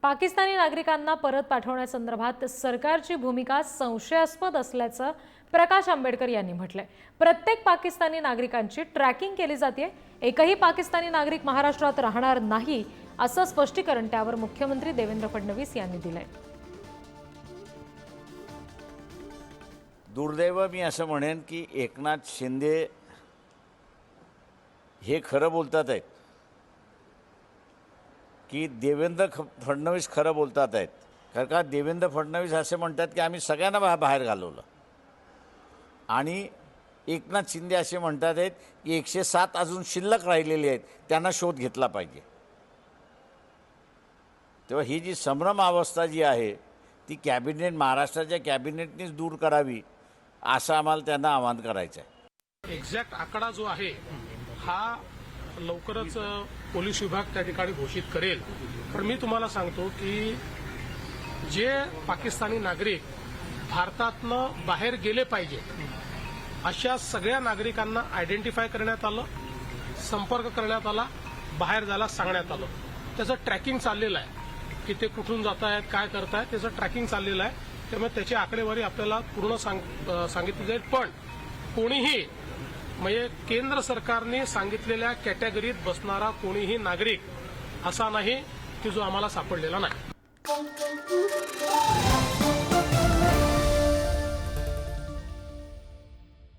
पाकिस्तानी नागरिकांना परत पाठवण्यासंदर्भात सरकारची भूमिका संशयास्पद असल्याचं प्रकाश आंबेडकर यांनी म्हटलंय। प्रत्येक पाकिस्तानी नागरिकांची ट्रॅकिंग केली जाते। एकही पाकिस्तानी नागरिक महाराष्ट्रात राहणार नाही असं स्पष्टीकरण त्यावर मुख्यमंत्री देवेंद्र फडणवीस यांनी दिलंय। दुर्दैव मी असं म्हणेन की एकनाथ शिंदे हे खरं बोलतात आहेत की देवेंद्र फडणवीस खरं बोलतात आहेत। कारण का देवेंद्र फडणवीस असे म्हणतात की आम्ही सगळ्यांना बाहेर घालवलं आणि एकनाथ शिंदे असे म्हणतात आहेत की 107 अजून शिल्लक राहिलेले आहेत, त्यांना शोध घेतला पाहिजे। तेव्हा ही जी संभ्रम अवस्था जी आहे ती कॅबिनेट महाराष्ट्राच्या कॅबिनेटनेच दूर करावी असं आम्हाला त्यांना आवाहन करायचं आहे। एक्झॅक्ट आकडा जो आहे हा लवकरच पोलीस विभाग त्या ठिकाणी घोषित करेल। पण मी तुम्हाला सांगतो की जे पाकिस्तानी नागरिक भारतातनं बाहेर गेले पाहिजे अशा सगळ्या नागरिकांना आयडेंटिफाय करण्यात आलं, संपर्क करण्यात आला, बाहेर जायला सांगण्यात आलं। त्याचं ट्रॅकिंग चाललेलं आहे की ते कुठून जात आहेत, काय करतायत, त्याचं ट्रॅकिंग चाललेलं आहे। त्यामुळे त्याची आकडेवारी आपल्याला पूर्ण सांगितली जाईल। पण कोणीही म्हणजे केंद्र सरकारने सांगितलेल्या कॅटेगरीत बसणारा कोणीही नागरिक असा नाही की जो आम्हाला सापडलेला नाही।